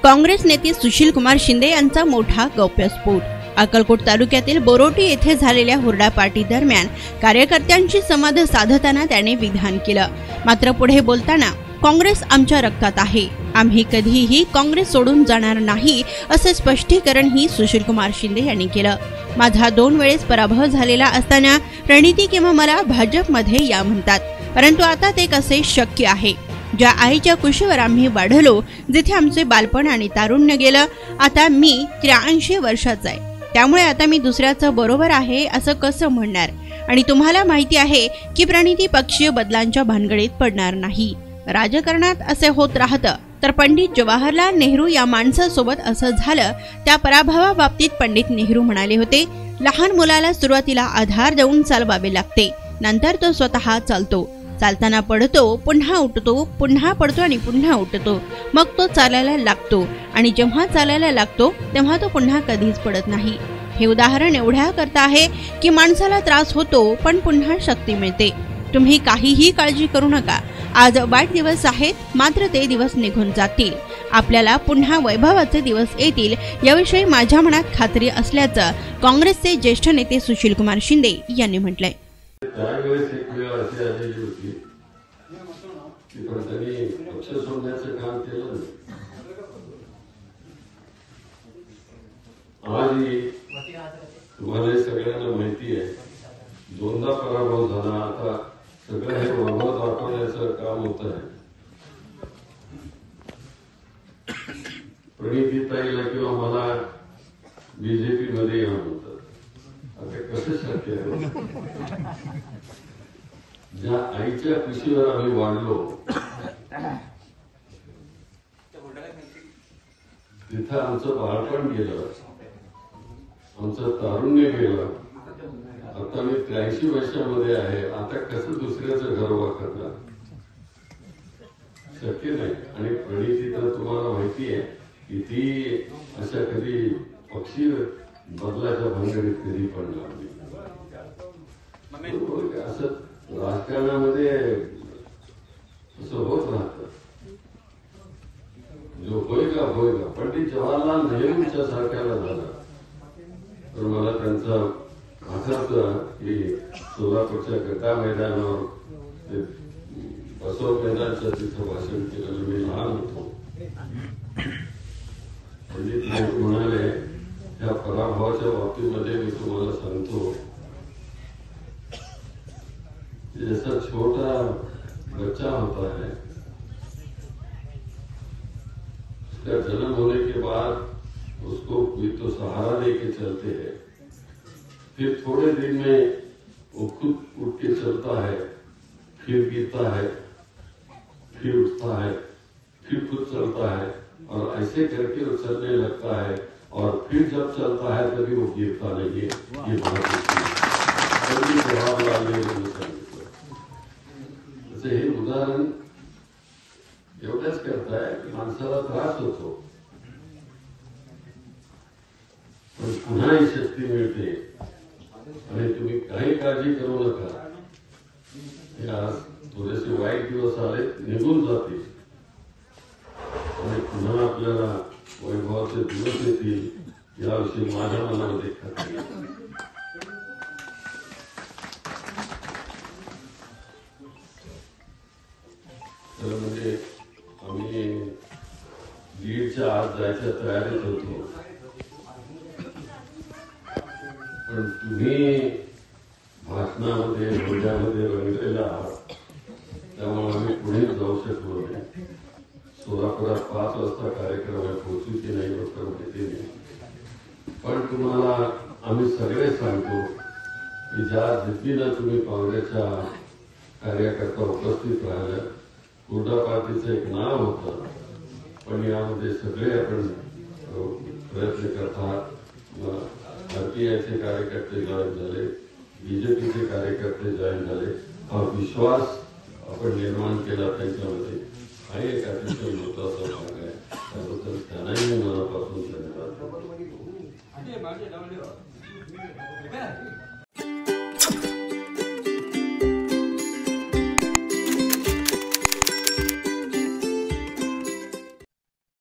काँग्रेस नेते सुशीलकुमार शिंदे यांचा मोठा गौप्यस्फोट। अक्कलकोट तालुक्यातील बोरोटी येथे झालेल्या हुरडा पार्टी दरम्यान कार्यकर्त्यांशी संवाद साधताना त्याने विधान केलं। मात्र पुढे बोलताना काँग्रेस आमच्या रक्तात आहे, आम्ही कधीही काँग्रेस सोडून जाणार नाही असे स्पष्टीकरण ही सुशीलकुमार शिंदे यांनी केलं। माझा 2 वेळेस पराभव झालेला असताना प्रणिती किंवा मला भाजपमध्ये या म्हणतात, परंतु आता ते कसे शक्य आहे? ज्या आईच्या कुशीवर आम्ही वाढलो, जिथे आमचे बालपण आणि तारुण्य गेलं, आता मी 83 वर्षाचा आहे, त्यामुळे आता मी दुसऱ्याचं बरोबर आहे असं कसं म्हणणार? आणि तुम्हाला माहिती आहे की प्रणिती पक्षीय बदलांच्या भानगडीत पडणार नाही। राजकारणात असे होत राहतं तर पंडित जवाहरलाल नेहरू या माणसासोबत असं झालं। त्या पराभवाबाबतीत पंडित नेहरू म्हणाले होते, लहान मुलाला सुरुवातीला आधार देऊन चालवावे लागते, नंतर तो स्वतः चालतो, चालताना पडतो, पुन्हा उठतो, पुन्हा पडतो आणि पुन्हा उठतो, मग तो चालायला लागतो आणि जेव्हा चालायला लागतो तेव्हा तो पुन्हा कधीच पडत नाही। हे उदाहरण एवढ्या करता आहे की माणसाला त्रास होतो पण पुन्हा शक्ती मिळते। तुम्ही काहीही काळजी करू नका, आज वाईट दिवस आहेत, मात्र ते दिवस निघून जातील, आपल्याला पुन्हा वैभवाचे दिवस येतील, याविषयी माझ्या मनात खात्री असल्याचं काँग्रेसचे ज्येष्ठ नेते सुशीलकुमार शिंदे यांनी म्हटलंय। तुम्हाला सगळ्यांना माहिती आहे, 2दा पराभव झाला, आता सगळं हे वैभव दाखवण्याचं काम होत आहे। प्रणितीताईला किंवा मला बीजेपी मध्ये या म्हणतात, आता कसं शक्य आहे? ज्या आईच्या कुशीवर आम्ही वाढलो, तिथं आमचं बालपण गेलं, आमचं तारुण्य गेलं, आता मी 83 वर्षामध्ये आहे, आता कसं दुसऱ्याचं घर वापरणार? शक्य नाही। आणि प्रणिती तर तुम्हाला माहिती आहे की ती अशा कधी पक्षी बदलाच्या भानगडीत कधी पडणार नाही। असं राजकारणामध्ये असं होत राहतं, जो होईगा होईगा। पंडित जवाहरलाल नेहरूंच्या सारख्याला झाला तर मला त्यांचा आठवतं की सोलापूरच्या गटा मैदानावर बसव मैदानच्या तिथं भाषण केलेलं, मी लहान होतो। पंडित नेहरू म्हणाले, त्या पराभवाच्या बाबतीमध्ये मी तुम्हाला सांगतो, जैसा छोटा बच्चा होता है, उसका जन्म होने के बाद उसको कोई तो सहारा लेके चलते हैं, फिर थोड़े दिन में वो खुद उठ के चलता है, फिर गिरता है, फिर उठता है, फिर खुद चलता है, और ऐसे करके वो चलने लगता है, और फिर जब चलता है तभी वो गिरता नहीं है। ये बहुत जवाहरलाल नेहरू ने सांगितलं। हे उदाहरण एवढंच करता है की माणसाला त्रास होतो पण पुन्हा ही शक्ती मिळते, आणि तुम्ही काही काळजी करू नका। या थोडेसे वाईट दिवस आले, निघून जातील, आणि पुन्हा आपल्याला वैभवाचे दिवस येतील, याविषयी माझ्या मनामध्ये खात्री आहे। तर म्हणजे आम्ही बीडच्या आज जायच्या तयारीत होतो, पण तुम्ही भाषणामध्ये बोलण्यामध्ये रंगलेला आहात, त्यामुळे आम्ही पुढे जाऊ शकलो नाही। सोलापुरात 5 वाजता कार्यक्रम पोहोचू की नाही होतं माहिती नाही, पण तुम्हाला आम्ही सगळे सांगतो की ज्या जिद्दीनं तुम्ही काँग्रेसच्या कार्यकर्ता उपस्थित राहिल्या, हुरडा पार्टीचं एक नाव होतं, पण यामध्ये सगळे आपण प्रयत्न करतात। आरपीआयचे कार्यकर्ते जॉईन झाले, बीजेपीचे कार्यकर्ते जॉईन झाले, हा विश्वास आपण निर्माण केला त्यांच्यामध्ये, हा एक अतिशय महत्वाचा भाग आहे। त्याबद्दल त्यांनाही मनापासून धन्यवाद।